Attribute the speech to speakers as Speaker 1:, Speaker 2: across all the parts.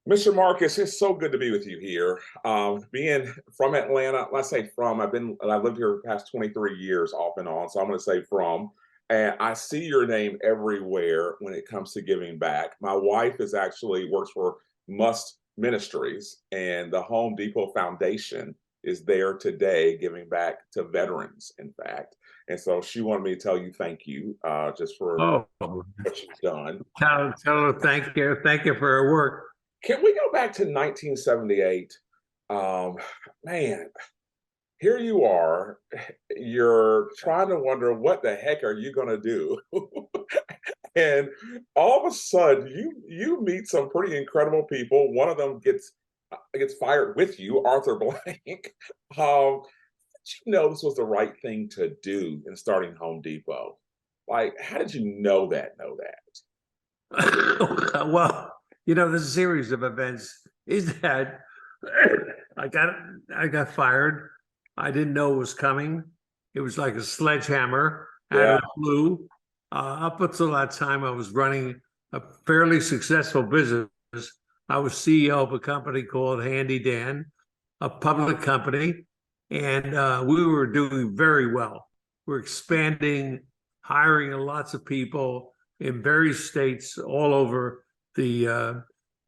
Speaker 1: Mr. Marcus, it's so good to be with you here. Being from Atlanta, let's say from, I've lived here the past 23 years off and on, so I'm going to say from. And I see your name everywhere when it comes to giving back. My wife is actually works for Must Ministries, and the Home Depot Foundation is there today giving back to veterans, in fact. And so she wanted me to tell you thank you just for
Speaker 2: Oh,
Speaker 1: what you've done.
Speaker 2: tell her thank you for her work.
Speaker 1: Can we go back to 1978? Um, Man, here you are. You're trying to wonder what the heck are you going to do, and all of a sudden you meet some pretty incredible people. One of them gets fired with you, Arthur Blank. Did you know this was the right thing to do in starting Home Depot? Like, how did you know that? Know that?
Speaker 2: Well, the series of events is that I got fired. I didn't know it was coming. It was like a sledgehammer out
Speaker 1: Yeah.
Speaker 2: of the blue. Up until that time, I was running a fairly successful business. I was CEO of a company called Handy Dan, a public company, and we were doing very well. We're expanding, hiring lots of people in various states all over the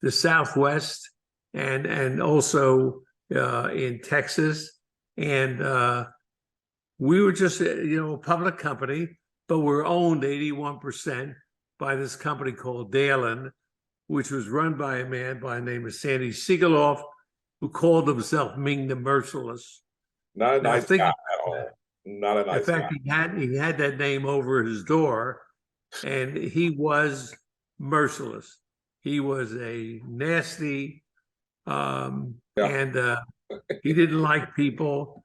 Speaker 2: Southwest and also in Texas, and we were just a public company, but we're owned 81% by this company called Dalen, which was run by a man by the name of Sandy Siegaloff, who called himself Ming the Merciless.
Speaker 1: Not a
Speaker 2: Now,
Speaker 1: nice guy at all. Not a
Speaker 2: in
Speaker 1: nice guy.
Speaker 2: fact, he had that name over his door, and he was merciless. He was a nasty,
Speaker 1: Yeah.
Speaker 2: and he didn't like people.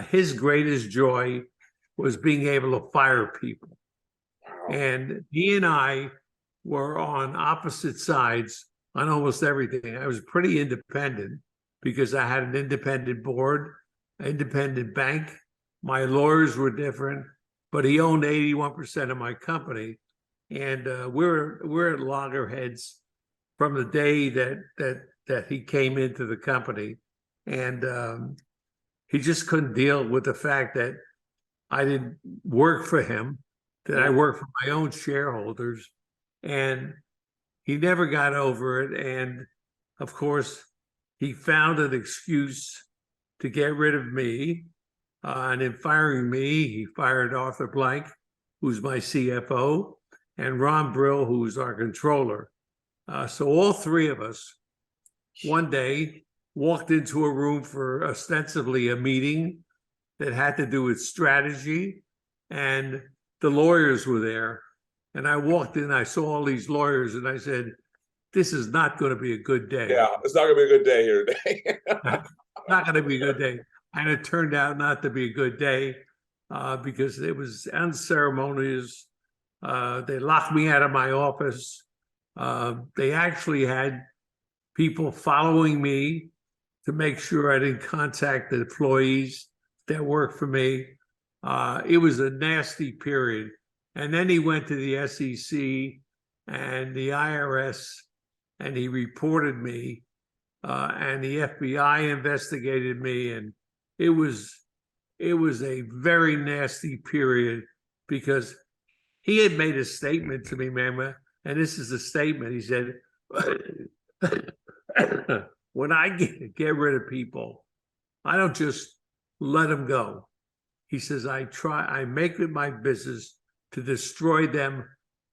Speaker 2: His greatest joy was being able to fire people.
Speaker 1: Wow.
Speaker 2: And he and I were on opposite sides on almost everything. I was pretty independent because I had an independent board, independent bank. My lawyers were different, but he owned 81% of my company. And we're at loggerheads from the day that he came into the company, and he just couldn't deal with the fact that I didn't work for him, that I worked for my own shareholders, and he never got over it. And of course, he found an excuse to get rid of me. And in firing me, he fired Arthur Blank, who's my CFO, and Ron Brill, who's our controller. So all three of us one day walked into a room for ostensibly a meeting that had to do with strategy, and the lawyers were there. And I walked in, I saw all these lawyers, and I said, this is not going to be a good day.
Speaker 1: Yeah, it's not going to be a good day here today.
Speaker 2: Not going to be a good day. And it turned out not to be a good day because it was unceremonious. They locked me out of my office. They actually had people following me to make sure I didn't contact the employees that worked for me. It was a nasty period. And then he went to the SEC and the IRS, and he reported me, and the FBI investigated me, and it was a very nasty period because he had made a statement to me, Mama, and this is a statement. He said, when I get rid of people, I don't just let them go. He says, I make it my business to destroy them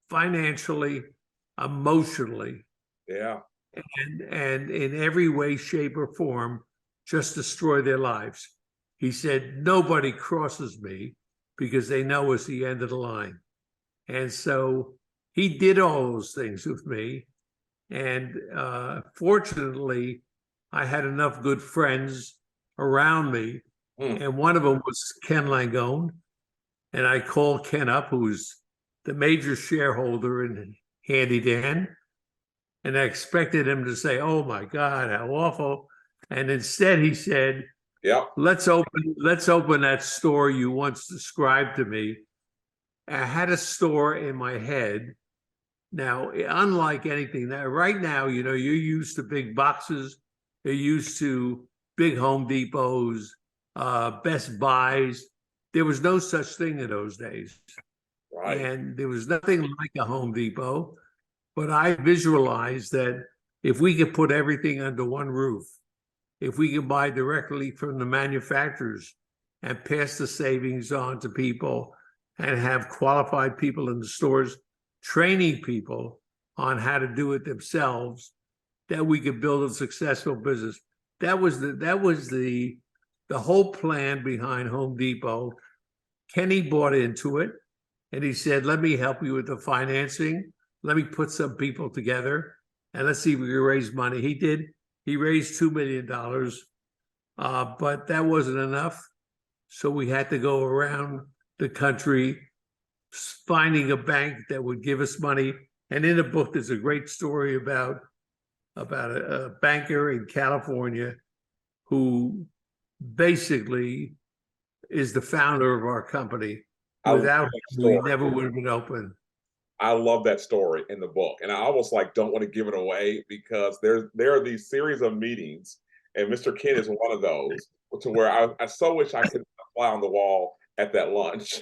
Speaker 2: financially, emotionally,
Speaker 1: Yeah.
Speaker 2: and in every way, shape, or form, just destroy their lives. He said, nobody crosses me because they know it's the end of the line. And so he did all those things with me. And fortunately, I had enough good friends around me. And one of them was Ken Langone. And I called Ken up, who's the major shareholder in Handy Dan. And I expected him to say, oh my God, how awful. And instead he said,
Speaker 1: yeah,
Speaker 2: let's open that store you once described to me. I had a store in my head Now, unlike anything that right now, you're used to big boxes, you're used to big Home Depots, Best Buys. There was no such thing in those days.
Speaker 1: Right.
Speaker 2: And there was nothing like a Home Depot. But I visualized that if we could put everything under one roof, if we can buy directly from the manufacturers and pass the savings on to people and have qualified people in the stores training people on how to do it themselves, that we could build a successful business. That was the whole plan behind Home Depot. Kenny bought into it and he said, let me help you with the financing. Let me put some people together and let's see if we can raise money. He did. He raised $2 million, but that wasn't enough. So we had to go around the country finding a bank that would give us money. And in the book, there's a great story about a banker in California who basically is the founder of our company.
Speaker 1: I love
Speaker 2: Without
Speaker 1: that
Speaker 2: him, we
Speaker 1: story.
Speaker 2: never would have been open.
Speaker 1: I love that story in the book, and I almost like don't want to give it away because there are these series of meetings, and Mr. Ken is one of those to where I so wish I could fly on the wall at that lunch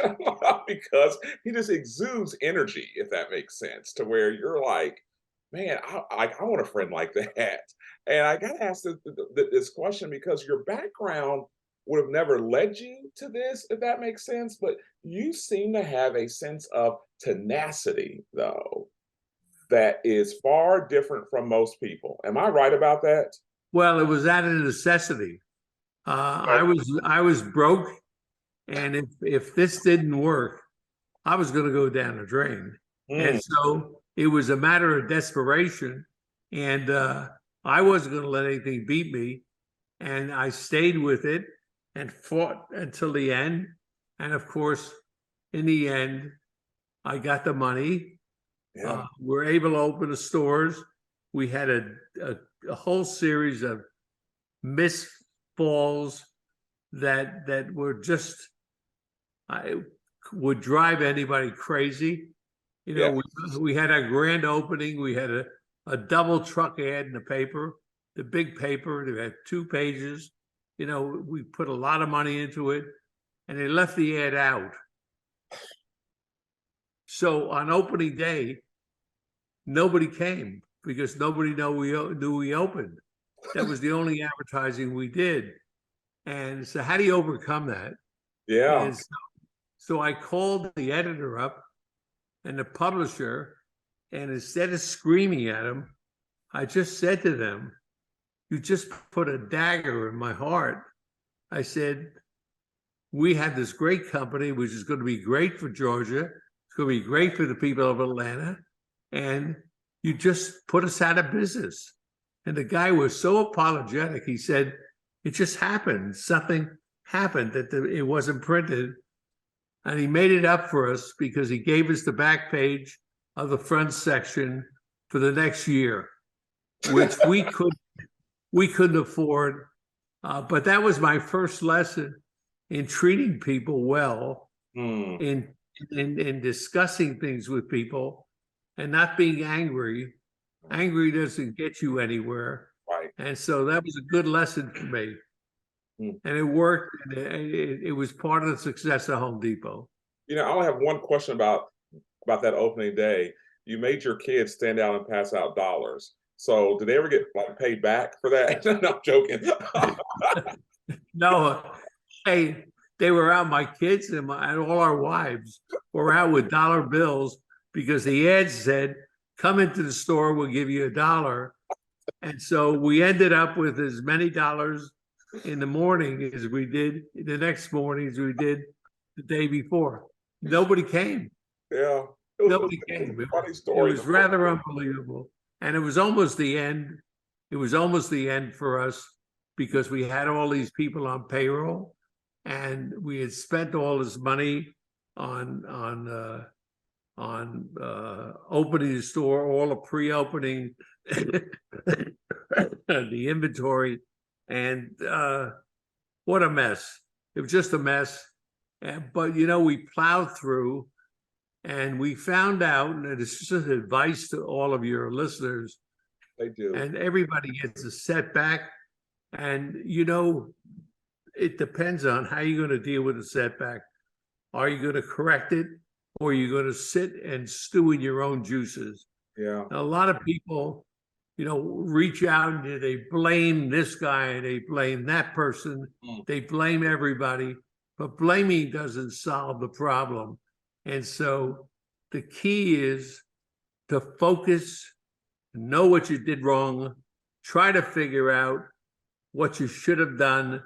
Speaker 1: because he just exudes energy, if that makes sense, to where you're like, man, I want a friend like that. And I got to ask this question because your background would have never led you to this, if that makes sense. But you seem to have a sense of tenacity, though, that is far different from most people. Am I right about that?
Speaker 2: Well, it was out of necessity. I was broke, and if this didn't work, I was going to go down the drain.
Speaker 1: Mm,
Speaker 2: And so it was a matter of desperation, and I wasn't going to let anything beat me. And I stayed with it and fought until the end. And of course, in the end, I got the money.
Speaker 1: yeah,
Speaker 2: We're able to open the stores. We had a whole series of missed falls that were just, I would drive anybody crazy.
Speaker 1: yeah.
Speaker 2: We had a grand opening. We had a double truck ad in the paper, the big paper. They had 2 pages. We put a lot of money into it, and they left the ad out. So on opening day, nobody came because nobody knew we opened. That was the only advertising we did. And so how do you overcome that?
Speaker 1: Yeah.
Speaker 2: And so I called the editor up and the publisher, and instead of screaming at him, I just said to them, you just put a dagger in my heart. I said, we have this great company, which is going to be great for Georgia. It's going to be great for the people of Atlanta. And you just put us out of business. And the guy was so apologetic. He said, it just happened. Something happened that it wasn't printed. And he made it up for us because he gave us the back page of the front section for the next year, which we couldn't afford. But that was my first lesson in treating people well,
Speaker 1: Mm,
Speaker 2: in discussing things with people and not being angry. Angry doesn't get you anywhere.
Speaker 1: right.
Speaker 2: And so that was a good lesson for me.
Speaker 1: Mm.
Speaker 2: And it worked. And it was part of the success of Home Depot.
Speaker 1: I only have one question about that opening day. You made your kids stand out and pass out dollars. So did they ever get like paid back for that? No, I'm joking.
Speaker 2: No, they were out. My kids and all our wives were out with dollar bills because the ad said, "Come into the store, we'll give you $1." And so we ended up with as many dollars in the morning as we did the next morning as we did the day before. Nobody came.
Speaker 1: Yeah.
Speaker 2: Nobody
Speaker 1: It was
Speaker 2: came.
Speaker 1: a funny
Speaker 2: It
Speaker 1: story.
Speaker 2: was rather unbelievable. And it was almost the end. It was almost the end for us because we had all these people on payroll and we had spent all this money on opening the store, all the pre-opening, the inventory, and what a mess. It was just a mess. But we plowed through, And we found out, and this is advice to all of your listeners,
Speaker 1: They do.
Speaker 2: and everybody gets a setback. And, it depends on how you're going to deal with the setback. Are you going to correct it, or are you going to sit and stew in your own juices?
Speaker 1: Yeah.
Speaker 2: Now, a lot of people, reach out and they blame this guy and they blame that person. They blame everybody, but blaming doesn't solve the problem. And so the key is to focus, know what you did wrong, try to figure out what you should have done,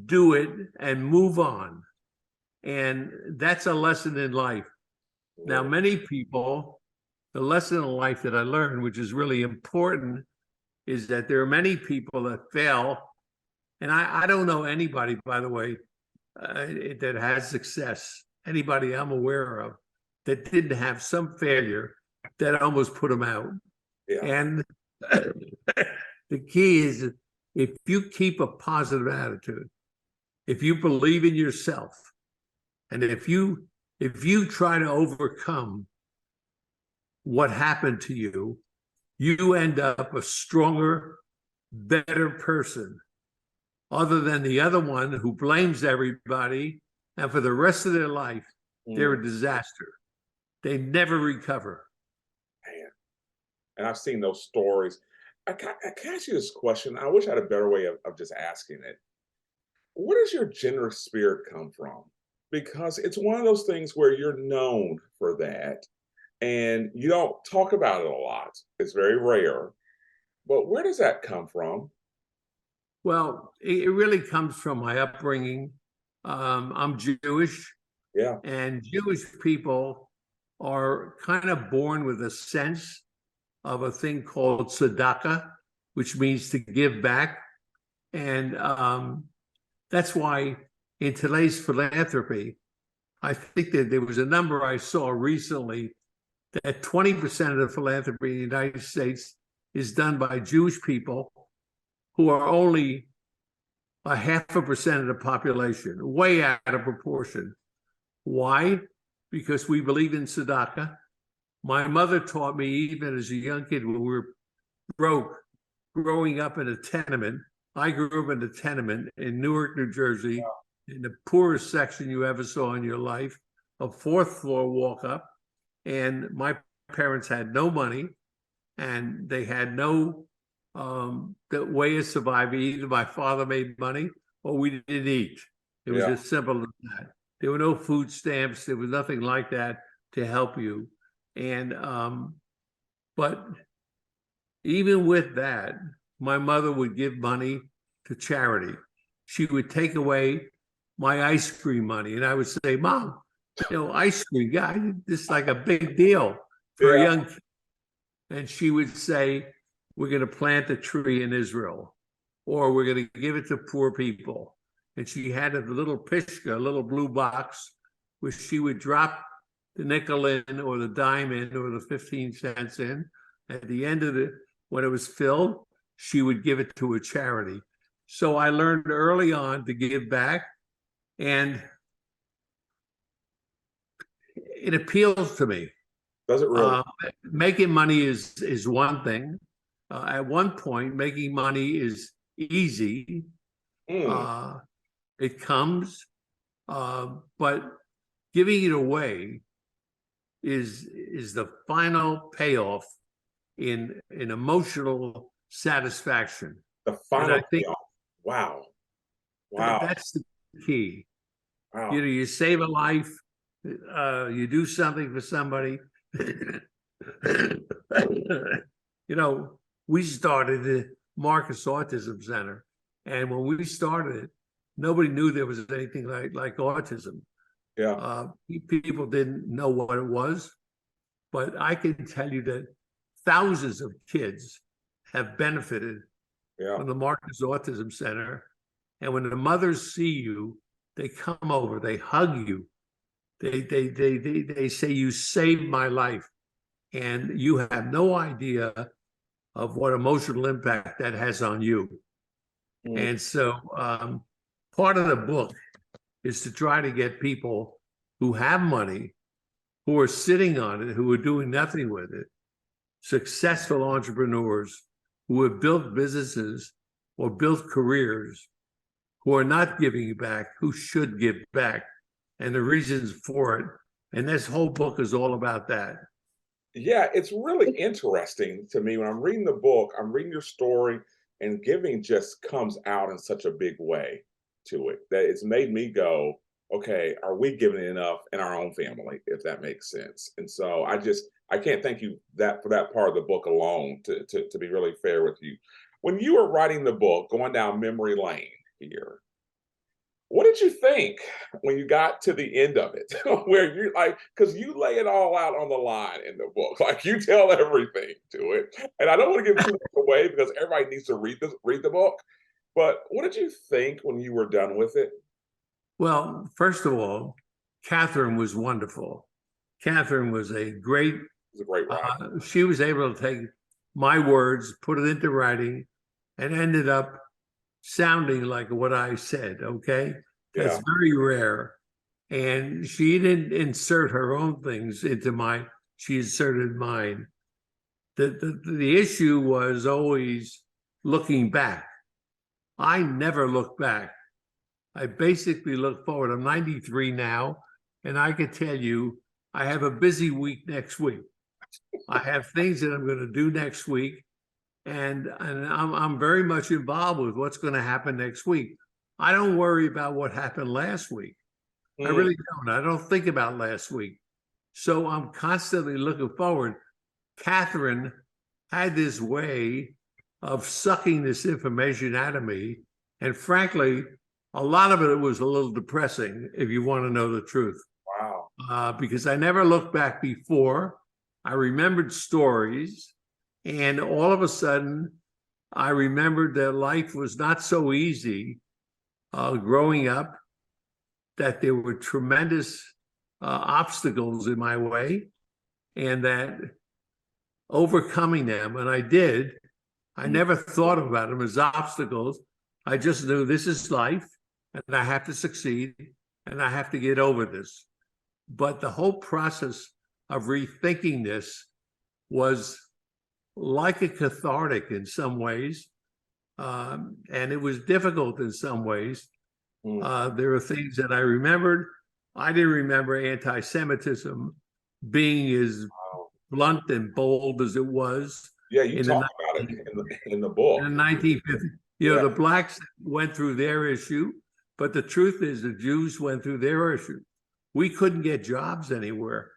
Speaker 2: do it, and move on. And that's a lesson in life. Now, many people, the lesson in life that I learned, which is really important, is that there are many people that fail. And I don't know anybody, by the way, that has success, anybody I'm aware of, that didn't have some failure that almost put them out.
Speaker 1: Yeah.
Speaker 2: And the key is, if you keep a positive attitude, if you believe in yourself, and if you try to overcome what happened to you, you end up a stronger, better person, other than the other one who blames everybody, and for the rest of their life, they're a disaster. They never recover.
Speaker 1: Man. And I've seen those stories. I can ask you this question. I wish I had a better way of just asking it. Where does your generous spirit come from? Because it's one of those things where you're known for that, and you don't talk about it a lot. It's very rare. But where does that come from?
Speaker 2: Well, it really comes from my upbringing. I'm Jewish,
Speaker 1: Yeah.
Speaker 2: and Jewish people are kind of born with a sense of a thing called tzedakah, which means to give back. And that's why in today's philanthropy, I think that there was a number I saw recently that 20% of the philanthropy in the United States is done by Jewish people, who are only 0.5% of the population, way out of proportion. Why? Because we believe in tzedakah. My mother taught me, even as a young kid, when we were broke, growing up in a tenement. I grew up in a tenement in Newark, New Jersey, in the poorest section you ever saw in your life, a fourth floor walk up. And my parents had no money, and they had no the way of surviving. Either my father made money or we didn't eat. It was as simple as that. There were no food stamps. There was nothing like that to help you. And but even with that, my mother would give money to charity. She would take away my ice cream money, and I would say, "Mom, ice cream, guy, this is like a big deal for a young kid." And she would say, "We're going to plant a tree in Israel, or we're going to give it to poor people." And she had a little pishka, a little blue box, which she would drop the nickel in, or the dime in, or the 15 cents in. At the end of when it was filled, she would give it to a charity. So I learned early on to give back, and it appeals to me.
Speaker 1: Does it really?
Speaker 2: Making money is one thing. At one point, making money is easy. It comes, but giving it away is the final payoff in emotional satisfaction.
Speaker 1: The final
Speaker 2: think
Speaker 1: payoff. Wow. Wow.
Speaker 2: That's the key.
Speaker 1: Wow.
Speaker 2: You save a life, you do something for somebody. We started the Marcus Autism Center, and when we started it, nobody knew there was anything like autism.
Speaker 1: Yeah.
Speaker 2: People didn't know what it was, but I can tell you that thousands of kids have benefited from the Marcus Autism Center. And when the mothers see you, they come over, they hug you, they say, "You saved my life," and you have no idea of what emotional impact that has on you. And so part of the book is to try to get people who have money who are sitting on it, who are doing nothing with it, successful entrepreneurs who have built businesses or built careers, who are not giving back, who should give back, and the reasons for it. And this whole book is all about that.
Speaker 1: Yeah, it's really interesting to me when I'm reading the book, I'm reading your story, and giving just comes out in such a big way to it that it's made me go, okay, are we giving enough in our own family, if that makes sense? And so I can't thank you that for that part of the book alone to be really fair with you. When you were writing the book, going down memory lane here, what did you think when you got to the end of it? Where you like, because you lay it all out on the line in the book, like you tell everything to it. And I don't want to give too much away because everybody needs to read the book. But what did you think when you were done with it?
Speaker 2: Well, first of all, Catherine was wonderful. Catherine was a great,
Speaker 1: It was a great ride.
Speaker 2: she was able to take my words, put it into writing, and ended up sounding like what I said, okay? That's
Speaker 1: Yeah.
Speaker 2: very rare. And she didn't insert her own things into she inserted mine. The issue was always looking back. I never look back. I basically look forward. I'm 93 now, and I can tell you I have a busy week next week. I have things that I'm going to do next week, and I'm very much involved with what's going to happen next week. I don't worry about what happened last week. I
Speaker 1: Mm,
Speaker 2: really don't. I don't think about last week. So I'm constantly looking forward. Catherine had this way of sucking this information out of me. And frankly, a lot of it was a little depressing, if you want to know the truth,
Speaker 1: wow.
Speaker 2: because I never looked back before. I remembered stories, and all of a sudden, I remembered that life was not so easy growing up, that there were tremendous obstacles in my way, and that overcoming them, and I did. I
Speaker 1: Mm,
Speaker 2: never thought about them as obstacles. I just knew this is life, and I have to succeed, and I have to get over this. But the whole process of rethinking this was like a cathartic in some ways, and it was difficult in some ways.
Speaker 1: mm.
Speaker 2: There are things that I remembered. I didn't remember anti-Semitism being as
Speaker 1: Wow.
Speaker 2: blunt and bold as it was
Speaker 1: Yeah, you
Speaker 2: in the
Speaker 1: talk about it
Speaker 2: 19,
Speaker 1: in the
Speaker 2: in
Speaker 1: book.
Speaker 2: the 1950s. You know,
Speaker 1: Yeah.
Speaker 2: the blacks went through their issue, but the truth is the Jews went through their issue. We couldn't get jobs anywhere.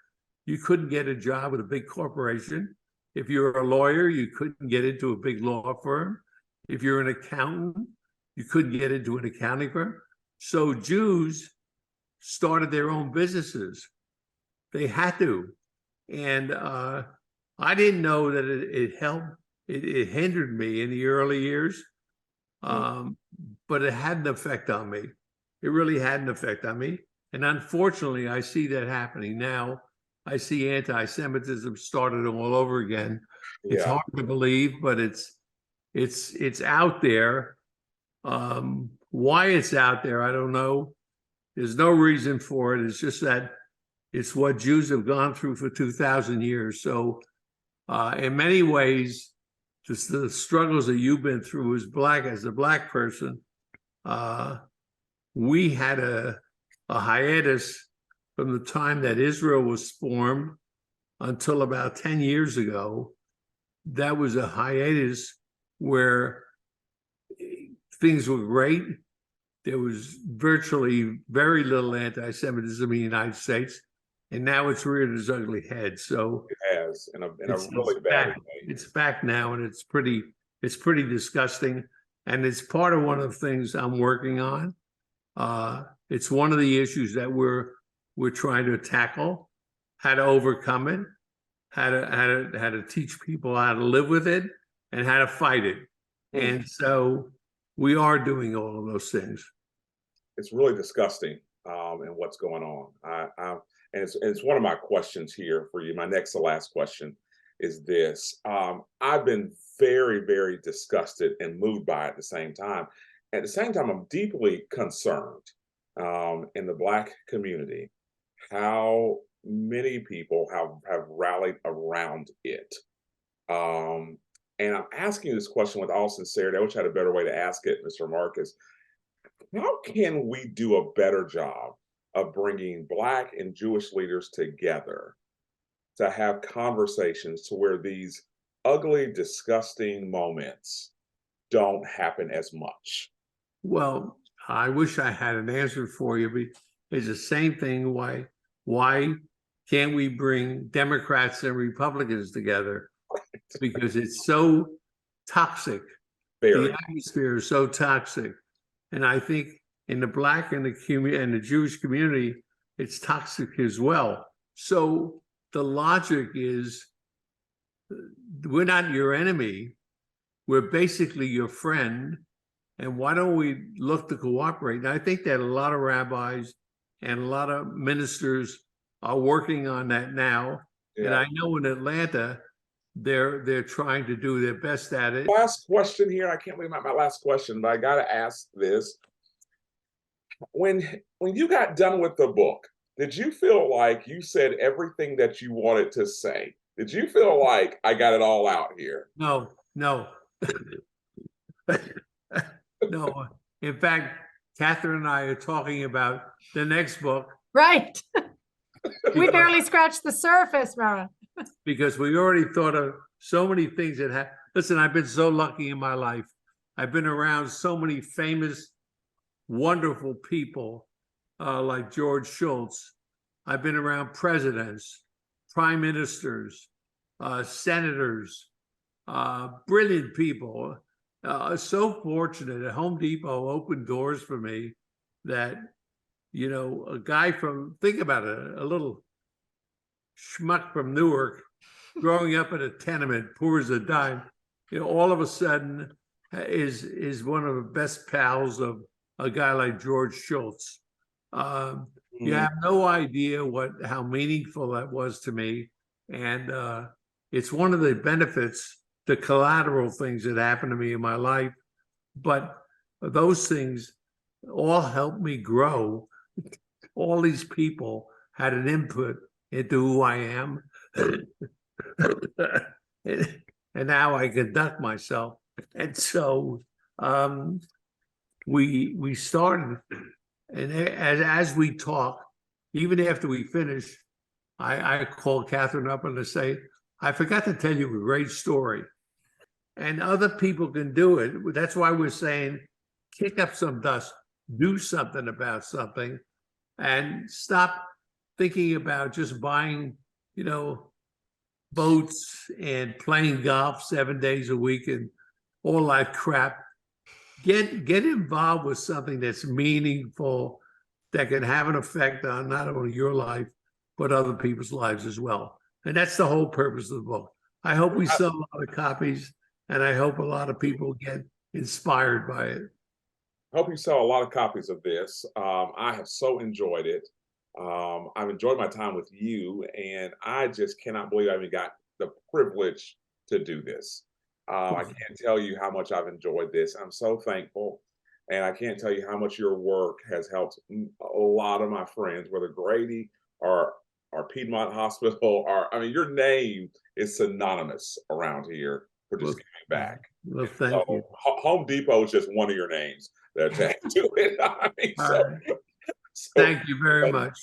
Speaker 2: You couldn't get a job with a big corporation. If you're a lawyer, you couldn't get into a big law firm. If you're an accountant, you couldn't get into an accounting firm. So Jews started their own businesses. They had to. And I didn't know that it helped. It hindered me in the early years,
Speaker 1: Mm.
Speaker 2: but it had an effect on me. It really had an effect on me. And unfortunately, I see that happening now. I see anti-Semitism started all over again. It's
Speaker 1: Yeah.
Speaker 2: hard to believe, but it's out there. Why it's out there, I don't know. There's no reason for it. It's just that it's what Jews have gone through for 2,000 years. So, in many ways, just the struggles that you've been through as a black person, uh, we had a hiatus from the time that Israel was formed until about 10 years ago. That was a hiatus where things were great. There was virtually very little anti-Semitism in the United States, and now it's reared its ugly head. So
Speaker 1: It has in a
Speaker 2: it's
Speaker 1: really bad
Speaker 2: back.
Speaker 1: way.
Speaker 2: It's back now, and it's pretty disgusting. And it's part of one of the things I'm working on. It's one of the issues that we're trying to tackle, how to overcome it, how to teach people how to live with it, and how to fight it.
Speaker 1: Mm.
Speaker 2: And so we are doing all of those things.
Speaker 1: It's really disgusting and what's going on. And it's one of my questions here for you. My next to last question is this. I've been very, very disgusted and moved by it at the same time. At the same time, I'm deeply concerned in the Black community how many people have rallied around it. Um, and I'm asking this question with all sincerity. I wish I had a better way to ask it, Mr. Marcus. How can we do a better job of bringing Black and Jewish leaders together to have conversations to where these ugly, disgusting moments don't happen as much?
Speaker 2: Well, I wish I had an answer for you, but it's the same thing. Why can't we bring Democrats and Republicans together? Because it's so toxic. The
Speaker 1: Very.
Speaker 2: atmosphere is so toxic. And I think in the Black and the Jewish community, it's toxic as well. So the logic is, we're not your enemy. We're basically your friend. And why don't we look to cooperate? And I think that a lot of rabbis and a lot of ministers are working on that now. And
Speaker 1: Yeah.
Speaker 2: I know in Atlanta, they're trying to do their best at it.
Speaker 1: Last question here. I can't believe my last question, but I got to ask this. When you got done with the book, did you feel like you said everything that you wanted to say? Did you feel like I got it all out here?
Speaker 2: No, no. No. In fact, Catherine and I are talking about the next book.
Speaker 3: Right. We barely scratched the surface, Mara.
Speaker 2: Because we already thought of so many things that have. Listen, I've been so lucky in my life. I've been around so many famous, wonderful people like George Shultz. I've been around presidents, prime ministers, senators, brilliant people. So fortunate that Home Depot opened doors for me that, a guy think about it, a little schmuck from Newark, growing up in a tenement, poor as a dime, all of a sudden is one of the best pals of a guy like George Shultz. You have no idea how meaningful that was to me, and it's one of the benefits, the collateral things that happened to me in my life. But those things all helped me grow. All these people had an input into who I am. And now I conduct myself. And so we started, and as we talk, even after we finish, I call Catherine up and I say, I forgot to tell you a great story. And other people can do it. That's why we're saying, kick up some dust, do something about something, and stop thinking about just buying, boats and playing golf 7 days a week and all that crap. Get involved with something that's meaningful, that can have an effect on not only your life, but other people's lives as well. And that's the whole purpose of the book. I hope we sell a lot of copies, and I hope a lot of people get inspired by it.
Speaker 1: I hope you sell a lot of copies of this. I have so enjoyed it. I've enjoyed my time with you, and I just cannot believe I even got the privilege to do this. I can't tell you how much I've enjoyed this. I'm so thankful, and I can't tell you how much your work has helped a lot of my friends, whether Grady or Piedmont Hospital, your name is synonymous around here for just giving back.
Speaker 2: Well, thank you.
Speaker 1: Home Depot is just one of your names that attached to it.
Speaker 2: Right. Thank you very much.